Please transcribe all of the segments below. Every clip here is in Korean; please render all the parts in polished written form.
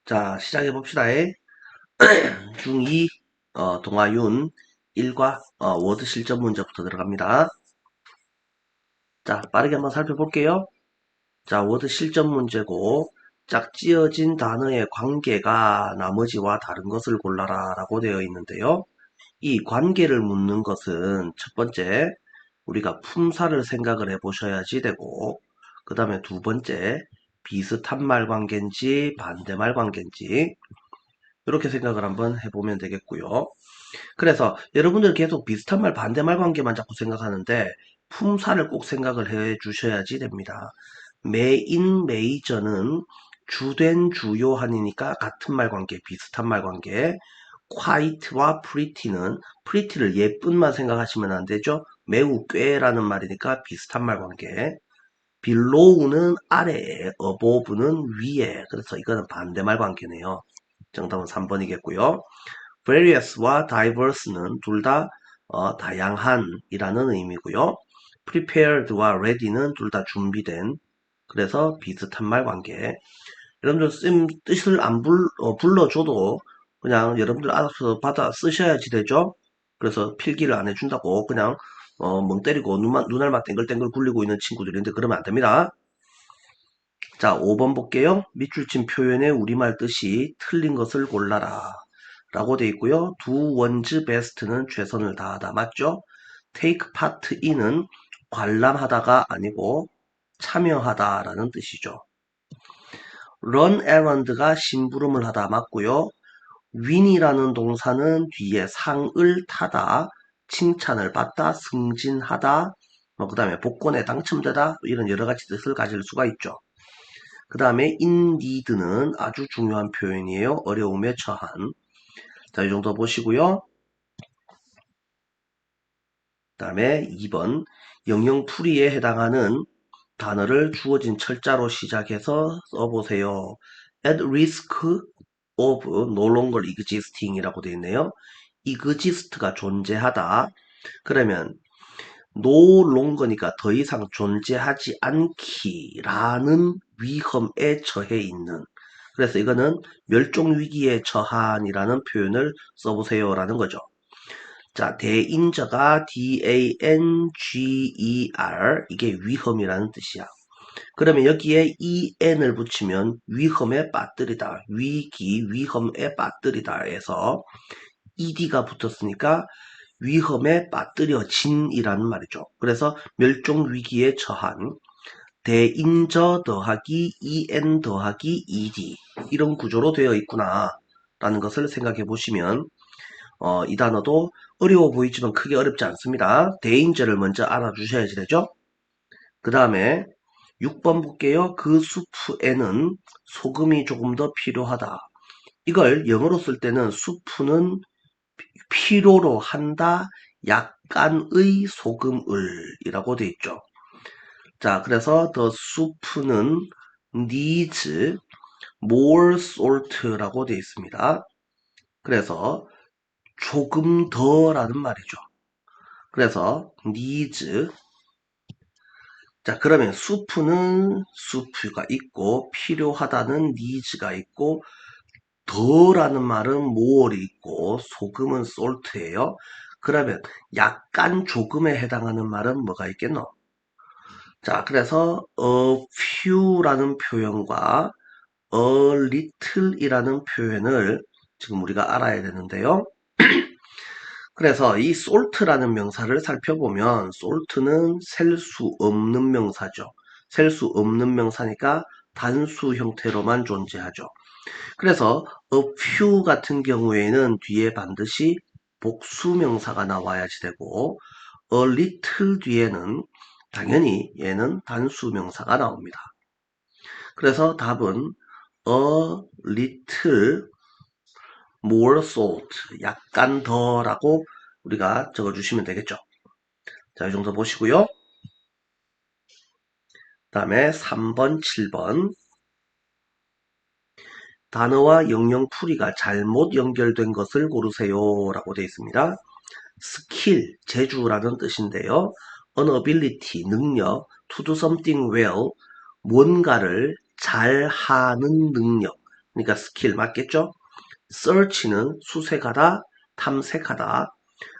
자, 시작해 봅시다. 중2 동아윤 1과 워드 실전 문제부터 들어갑니다. 자, 빠르게 한번 살펴볼게요. 자, 워드 실전 문제고 짝지어진 단어의 관계가 나머지와 다른 것을 골라라 라고 되어 있는데요. 이 관계를 묻는 것은 첫 번째, 우리가 품사를 생각을 해 보셔야지 되고, 그 다음에 두 번째, 비슷한 말 관계인지 반대말 관계인지 이렇게 생각을 한번 해보면 되겠고요. 그래서 여러분들 계속 비슷한 말 반대말 관계만 자꾸 생각하는데 품사를 꼭 생각을 해 주셔야지 됩니다. 메인 메이저는 주된 주요한이니까 같은 말 관계 비슷한 말 관계. quiet와 pretty는 pretty를 예쁜만 생각하시면 안 되죠. 매우 꽤라는 말이니까 비슷한 말 관계. below는 아래에 above는 위에. 그래서 이거는 반대말 관계네요. 정답은 3번이겠고요. various와 diverse는 둘 다 다양한이라는 의미고요. prepared와 ready는 둘 다 준비된, 그래서 비슷한 말 관계. 여러분들 쌤 뜻을 안 불러줘도 그냥 여러분들 알아서 받아 쓰셔야지 되죠. 그래서 필기를 안 해준다고 그냥 멍 때리고 눈알만 땡글땡글 굴리고 있는 친구들인데 그러면 안 됩니다. 자, 5번 볼게요. 밑줄 친 표현의 우리말 뜻이 틀린 것을 골라라 라고 되어 있고요. do one's best는 최선을 다하다 맞죠? take part in은 관람하다가 아니고 참여하다 라는 뜻이죠. run errand가 심부름을 하다 맞고요. win이라는 동사는 뒤에 상을 타다, 칭찬을 받다, 승진하다, 그 다음에 복권에 당첨되다 이런 여러가지 뜻을 가질 수가 있죠. 그 다음에 inneed는 아주 중요한 표현이에요. 어려움에 처한. 자, 이 정도 보시고요. 그 다음에 2번 영영풀이에 해당하는 단어를 주어진 철자로 시작해서 써보세요. at risk of no longer existing 이라고 되어 있네요. exist가 존재하다. 그러면 no longer니까 더 이상 존재하지 않기라는 위험에 처해 있는. 그래서 이거는 멸종위기에 처한이라는 표현을 써보세요 라는 거죠. 자, danger danger 이게 위험이라는 뜻이야. 그러면 여기에 en을 붙이면 위험에 빠뜨리다, 위기, 위험에 빠뜨리다 해서 ed가 붙었으니까 위험에 빠뜨려진이라는 말이죠. 그래서 멸종위기에 처한 대인저 더하기 en 더하기 ed 이런 구조로 되어 있구나 라는 것을 생각해 보시면 이 단어도 어려워 보이지만 크게 어렵지 않습니다. 대인저를 먼저 알아주셔야지 되죠. 그 다음에 6번 볼게요. 그 수프에는 소금이 조금 더 필요하다. 이걸 영어로 쓸 때는 수프는 필요로 한다, 약간의 소금을 이라고 되어 있죠. 자, 그래서 the soup는 needs more salt라고 되어 있습니다. 그래서 조금 더라는 말이죠. 그래서 needs. 자, 그러면 수프는 수프가 있고 필요하다는 needs가 있고 더라는 말은 more이 있고 소금은 salt예요. 그러면 약간 조금에 해당하는 말은 뭐가 있겠노? 자, 그래서 a few라는 표현과 a little이라는 표현을 지금 우리가 알아야 되는데요. 그래서 이 salt라는 명사를 살펴보면 salt는 셀 수 없는 명사죠. 셀 수 없는 명사니까 단수 형태로만 존재하죠. 그래서 a few 같은 경우에는 뒤에 반드시 복수 명사가 나와야지 되고 a little 뒤에는 당연히 얘는 단수 명사가 나옵니다. 그래서 답은 a little more salt, 약간 더라고 우리가 적어주시면 되겠죠. 자, 이 정도 보시고요. 그 다음에 3번, 7번 단어와 영영풀이가 잘못 연결된 것을 고르세요 라고 되어 있습니다. 스킬, 재주라는 뜻인데요. an ability, 능력, to do something well, 뭔가를 잘 하는 능력. 그러니까 스킬 맞겠죠? search는 수색하다, 탐색하다.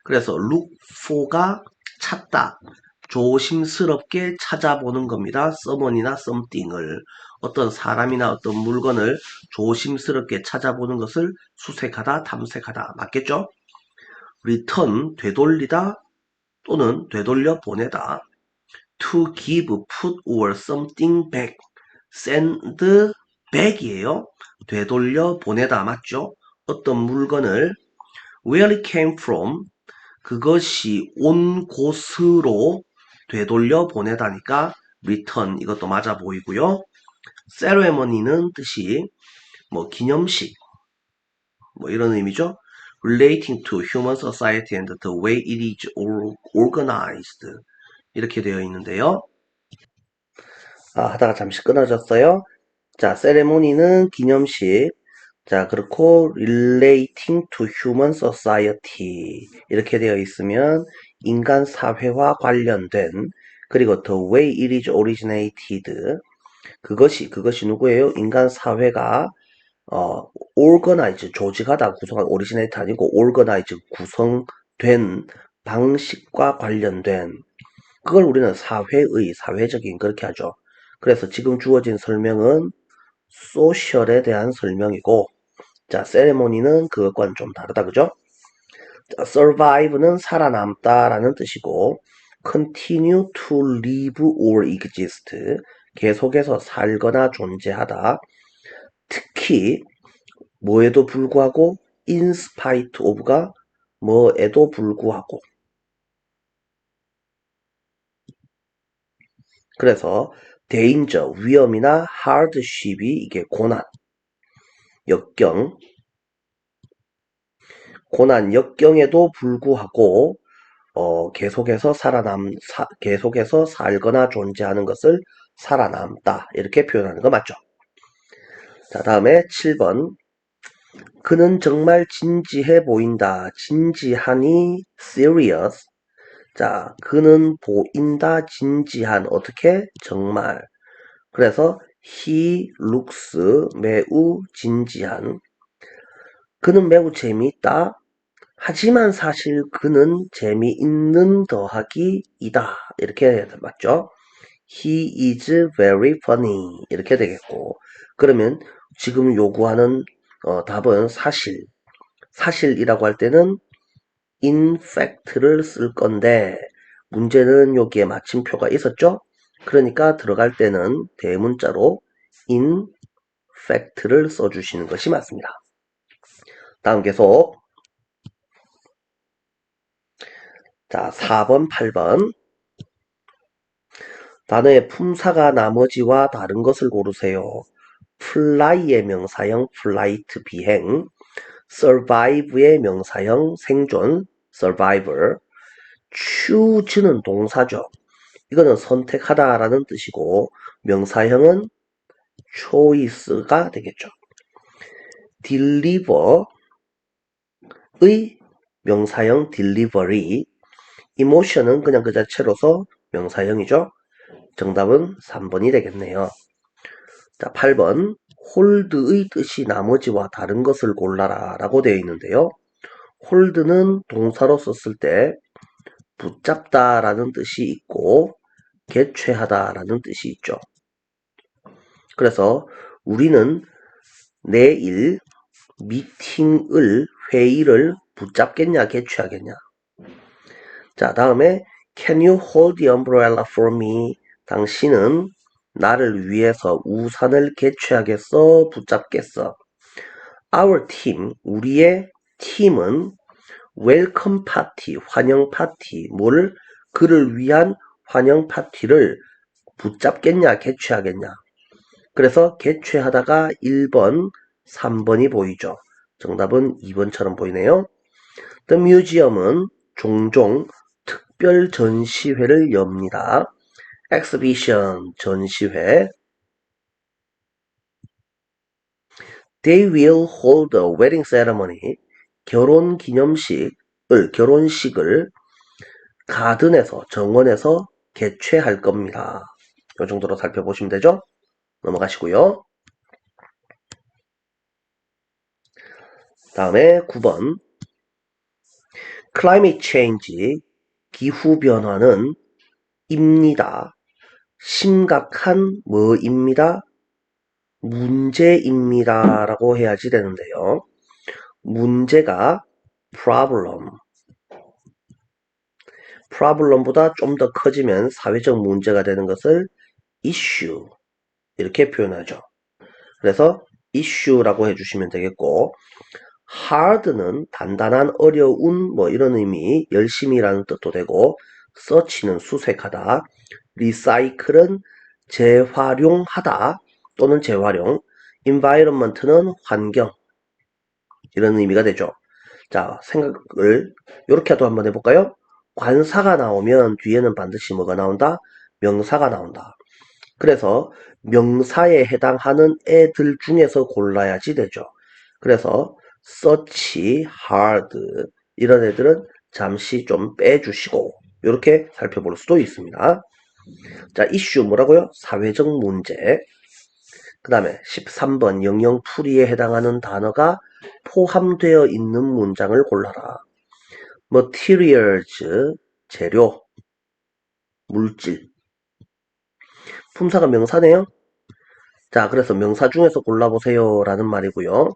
그래서 look for가 찾다, 조심스럽게 찾아보는 겁니다. someone이나 something을, 어떤 사람이나 어떤 물건을 조심스럽게 찾아보는 것을 수색하다, 탐색하다. 맞겠죠? return, 되돌리다 또는 되돌려 보내다. to give, put or something back. send back이에요. 되돌려 보내다. 맞죠? 어떤 물건을 where it came from, 그것이 온 곳으로 되돌려 보내다니까 return, 이것도 맞아 보이고요. ceremony는 뜻이 뭐 기념식, 뭐 이런 의미죠. relating to human society and the way it is organized, 이렇게 되어 있는데요. 하다가 잠시 끊어졌어요. 자, ceremony는 기념식. 자, 그렇고 relating to human society, 이렇게 되어 있으면 인간 사회와 관련된, 그리고 the way it is originated, 그것이 누구예요? 인간 사회가 organize, 조직하다, 구성한, originate 아니고 organize, 구성된 방식과 관련된, 그걸 우리는 사회적인, 그렇게 하죠. 그래서 지금 주어진 설명은 소셜에 대한 설명이고, 자, 세레모니는 그것과는 좀 다르다, 그죠? 자, survive는 살아남다라는 뜻이고, continue to live or exist, 계속해서 살거나 존재하다. 특히 뭐에도 불구하고 in spite of가 뭐에도 불구하고. 그래서 danger, 위험이나 hardship이 이게 고난, 역경, 역경에도 불구하고 계속해서 살거나 존재하는 것을 살아남다, 이렇게 표현하는 거 맞죠? 자, 다음에 7번. 그는 정말 진지해 보인다. 진지하니 serious. 자, 그는 보인다, 진지한, 어떻게? 정말. 그래서 he looks, 매우 진지한. 그는 매우 재미있다. 하지만 사실 그는 재미있는 더하기 이다, 이렇게 맞죠? He is very funny, 이렇게 되겠고, 그러면 지금 요구하는 답은 사실이라고 할 때는 in fact를 쓸 건데, 문제는 여기에 마침표가 있었죠? 그러니까 들어갈 때는 대문자로 in fact를 써주시는 것이 맞습니다. 다음 계속. 자, 4번, 8번. 단어의 품사가 나머지와 다른 것을 고르세요. fly의 명사형 flight, 비행. survive의 명사형 생존, survivor. choose는 동사죠. 이거는 선택하다라는 뜻이고, 명사형은 choice가 되겠죠. deliver의 명사형 delivery. emotion은 그냥 그 자체로서 명사형이죠. 정답은 3번이 되겠네요. 자, 8번. hold의 뜻이 나머지와 다른 것을 골라라 라고 되어 있는데요. hold는 동사로 썼을 때 붙잡다 라는 뜻이 있고 개최하다 라는 뜻이 있죠. 그래서 우리는 내일 회의를 붙잡겠냐, 개최하겠냐. 자, 다음에 Can you hold the umbrella for me? 당신은 나를 위해서 우산을 개최하겠어, 붙잡겠어. Our team, 우리의 팀은 웰컴 파티, 환영 파티, 그를 위한 환영 파티를 붙잡겠냐, 개최하겠냐. 그래서 개최하다가 1번, 3번이 보이죠. 정답은 2번처럼 보이네요. The museum은 종종 특별 전시회를 엽니다. exhibition, 전시회. They will hold a wedding ceremony. 결혼식을 가든에서, 정원에서 개최할 겁니다. 이 정도로 살펴보시면 되죠? 넘어가시고요. 다음에 9번. climate change, 기후변화는 입니다. 심각한 뭐입니다. 문제입니다. 라고 해야지 되는데요. 문제가 problem. problem보다 좀 더 커지면 사회적 문제가 되는 것을 issue. 이렇게 표현하죠. 그래서 issue라고 해주시면 되겠고, hard는 단단한, 어려운, 뭐 이런 의미, 열심히라는 뜻도 되고, search는 수색하다, recycle은 재활용하다 또는 재활용, environment는 환경, 이런 의미가 되죠. 자, 생각을 이렇게도 한번 해볼까요? 관사가 나오면 뒤에는 반드시 뭐가 나온다? 명사가 나온다. 그래서 명사에 해당하는 애들 중에서 골라야지 되죠. 그래서 search, hard 이런 애들은 잠시 좀 빼주시고 이렇게 살펴볼 수도 있습니다. 자, issue 뭐라고요? 사회적 문제. 그 다음에 13번 영영풀이에 해당하는 단어가 포함되어 있는 문장을 골라라. materials, 재료, 물질. 품사가 명사네요. 자, 그래서 명사 중에서 골라보세요 라는 말이고요.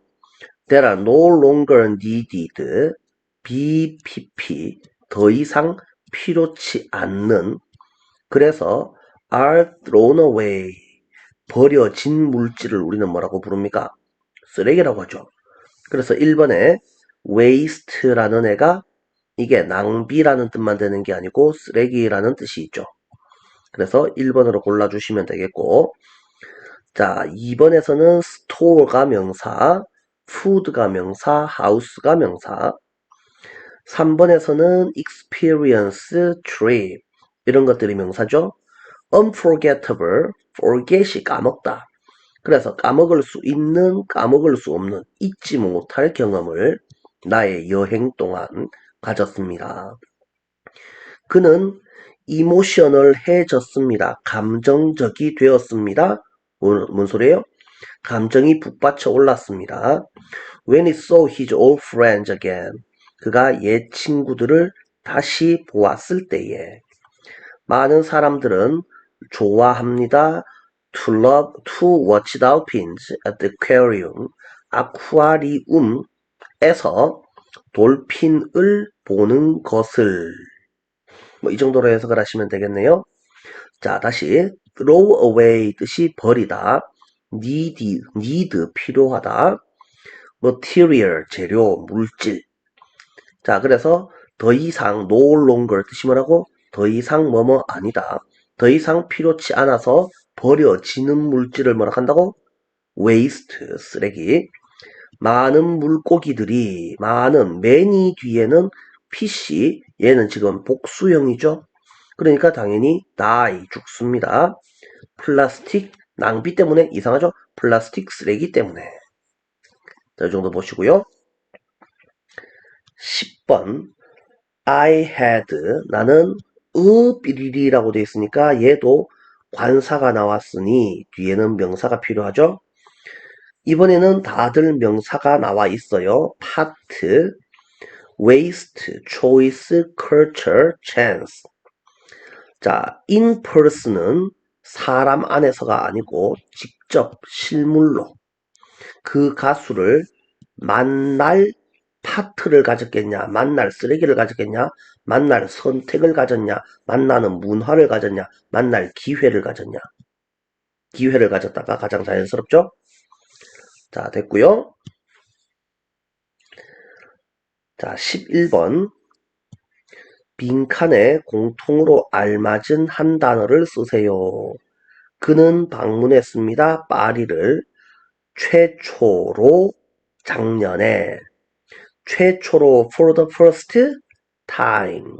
That are no longer needed, BPP, 더 이상 필요치 않는, 그래서 are thrown away, 버려진 물질을 우리는 뭐라고 부릅니까? 쓰레기라고 하죠. 그래서 1번에 waste라는 애가 이게 낭비라는 뜻만 되는 게 아니고 쓰레기라는 뜻이 있죠. 그래서 1번으로 골라주시면 되겠고, 자, 2번에서는 store가 명사, food가 명사, house가 명사, 3번에서는 experience, trip 이런 것들이 명사죠. unforgettable, forget이 까먹다. 그래서 까먹을 수 있는, 까먹을 수 없는, 잊지 못할 경험을 나의 여행 동안 가졌습니다. 그는 이모셔널해졌습니다. 감정적이 되었습니다. 뭔 소리예요? 감정이 북받쳐 올랐습니다. When he saw his old friends again. 그가 옛 친구들을 다시 보았을 때에. 많은 사람들은 좋아합니다. To love, to watch dolphins at the aquarium. 아쿠아리움에서 돌핀을 보는 것을. 뭐 이 정도로 해석을 하시면 되겠네요. 자, 다시 throw away 뜻이 버리다, need 필요하다, material 재료 물질. 자, 그래서 더 이상 no longer 뜻이 뭐라고? 더 이상 뭐뭐 아니다. 더 이상 필요치 않아서 버려지는 물질을 뭐라 한다고? waste 쓰레기. 많은 물고기들이 많은 many 뒤에는 PC 얘는 지금 복수형이죠. 그러니까 당연히 die 죽습니다. 플라스틱 낭비 때문에 이상하죠? 플라스틱 쓰레기 때문에. 자, 이 정도 보시고요. 10번 I had 나는 삐리리라고 되어 있으니까 얘도 관사가 나왔으니 뒤에는 명사가 필요하죠. 이번에는 다들 명사가 나와 있어요. part, waste, choice, culture, chance. 자, in person은 사람 안에서가 아니고 직접 실물로 그 가수를 만날 파트를 가졌겠냐, 만날 쓰레기를 가졌겠냐, 만날 선택을 가졌냐, 만나는 문화를 가졌냐, 만날 기회를 가졌냐. 기회를 가졌다가 가장 자연스럽죠? 자, 됐고요. 자, 11번 빈칸에 공통으로 알맞은 한 단어를 쓰세요. 그는 방문했습니다. 파리를 최초로 작년에 최초로 for the first time.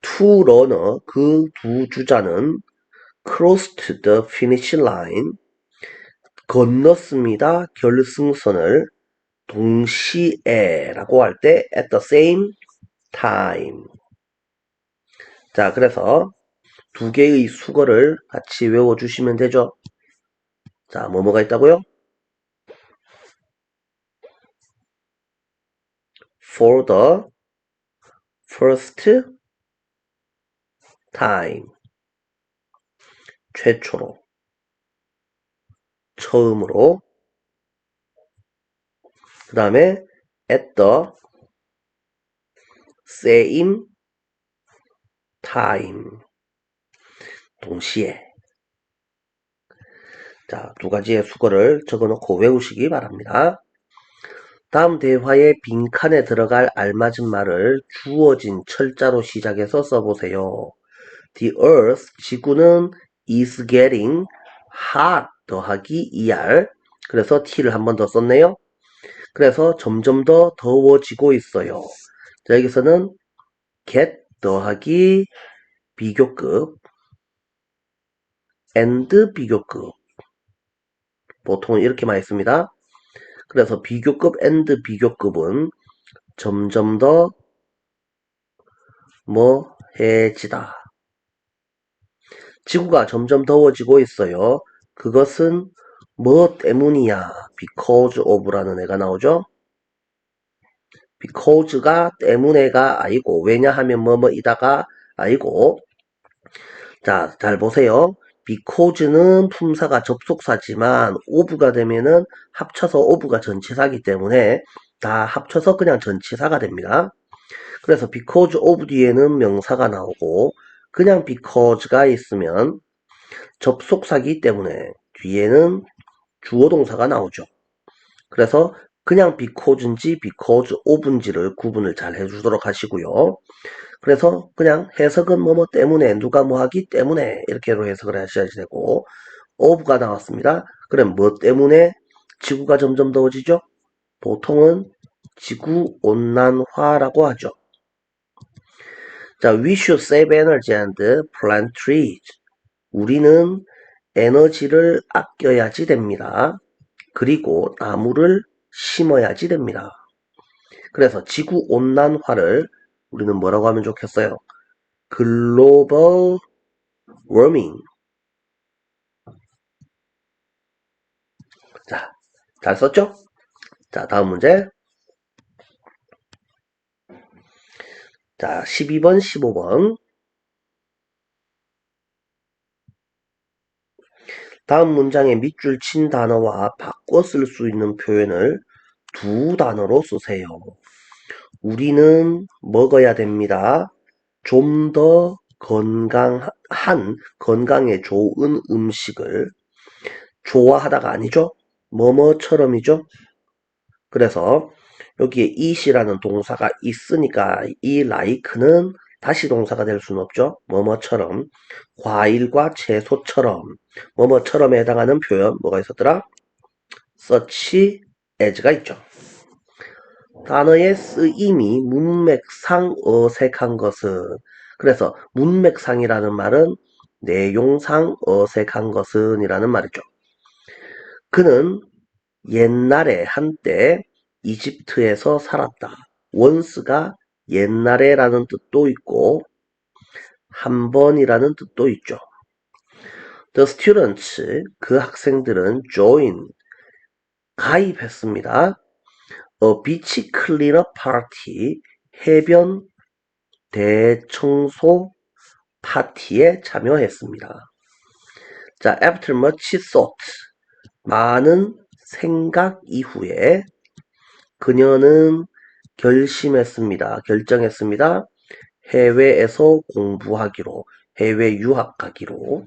two runner 그 두 주자는 crossed the finish line 건넜습니다. 결승선을 동시에 라고 할 때 at the same time. 자, 그래서 두 개의 수거를 같이 외워주시면 되죠. 자, 뭐뭐가 있다고요? for the first time. 최초로, 처음으로. 그 다음에 at the same time. 동시에. 자, 두 가지의 수거를 적어놓고 외우시기 바랍니다. 다음 대화의 빈칸에 들어갈 알맞은 말을 주어진 철자로 시작해서 써보세요. The earth, 지구는 is getting hot 더하기 er. 그래서 t를 한 번 더 썼네요. 그래서 점점 더 더워지고 있어요. 자, 여기서는 get 더하기 비교급 and 비교급. 보통 이렇게 많이 씁니다. 그래서 비교급 and 비교급은 점점 더 뭐해지다. 지구가 점점 더워지고 있어요. 그것은 뭐 때문이야? because of라는 애가 나오죠. because가 때문에가 아니고 왜냐하면 뭐뭐이다가 아니고. 자, 잘 보세요. because는 품사가 접속사지만 of가 되면은 합쳐서 of가 전치사기 때문에 다 합쳐서 그냥 전치사가 됩니다. 그래서 because of 뒤에는 명사가 나오고 그냥 because가 있으면 접속사기 때문에 뒤에는 주어 동사가 나오죠. 그래서 그냥 because인지 because of인지를 구분을 잘 해주도록 하시고요. 그래서 그냥 해석은 뭐뭐 때문에 누가 뭐 하기 때문에 이렇게로 해석을 하셔야 되고 of가 나왔습니다. 그럼 뭐 때문에 지구가 점점 더워지죠? 보통은 지구온난화라고 하죠. 자, we should save energy and plant trees. 우리는 에너지를 아껴야지 됩니다. 그리고 나무를 심어야지 됩니다. 그래서 지구온난화를 우리는 뭐라고 하면 좋겠어요? 글로벌 워밍. 자, 잘 썼죠? 자, 다음 문제. 자, 12번, 15번. 다음 문장에 밑줄 친 단어와 바꿔 쓸 수 있는 표현을 두 단어로 쓰세요. 우리는 먹어야 됩니다. 좀 더 건강에 좋은 음식을. 좋아하다가 아니죠? 뭐뭐처럼이죠? 그래서 여기에 eat이라는 동사가 있으니까 이 like는 다시 동사가 될 수는 없죠. 뭐뭐처럼. 과일과 채소처럼. 뭐뭐처럼에 해당하는 표현 뭐가 있었더라? such as가 있죠. 단어의 쓰임이 문맥상 어색한 것은. 그래서 문맥상이라는 말은 내용상 어색한 것은 이라는 말이죠. 그는 옛날에 한때 이집트에서 살았다. once가 옛날에 라는 뜻도 있고 한 번이라는 뜻도 있죠. The students, 그 학생들은 join, 가입했습니다. A beach cleanup party, 해변 대청소 파티에 참여했습니다. 자, after much thought, 많은 생각 이후에 그녀는 결정했습니다. 해외에서 공부하기로, 해외 유학 가기로.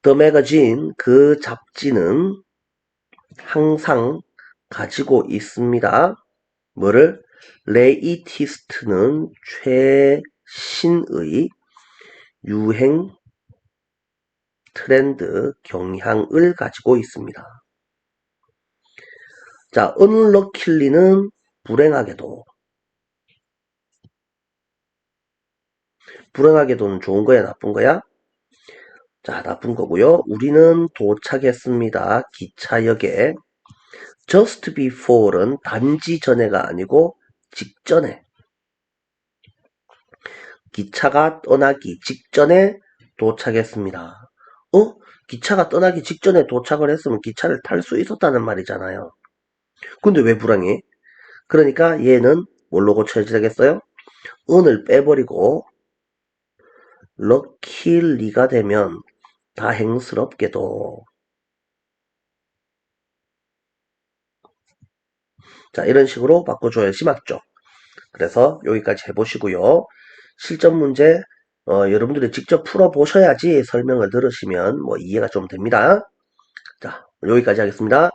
The magazine, 그 잡지는 항상 가지고 있습니다. 뭐를? 레이티스트는 최신의 유행 트렌드 경향을 가지고 있습니다. 자, unluckily,는 불행하게도. 불행하게도는 좋은 거야, 나쁜 거야? 자, 나쁜 거고요. 우리는 도착했습니다. 기차역에. just before는 단지 전에가 아니고 직전에. 기차가 떠나기 직전에 도착했습니다. 기차가 떠나기 직전에 도착을 했으면 기차를 탈 수 있었다는 말이잖아요. 근데 왜 불행해? 그러니까 얘는 뭘로 고쳐야 되겠어요? 은을 빼버리고 럭키리가 되면 다행스럽게도. 자, 이런 식으로 바꿔줘야지 맞죠? 그래서 여기까지 해보시고요. 실전 문제 여러분들이 직접 풀어보셔야지 설명을 들으시면 뭐 이해가 좀 됩니다. 자, 여기까지 하겠습니다.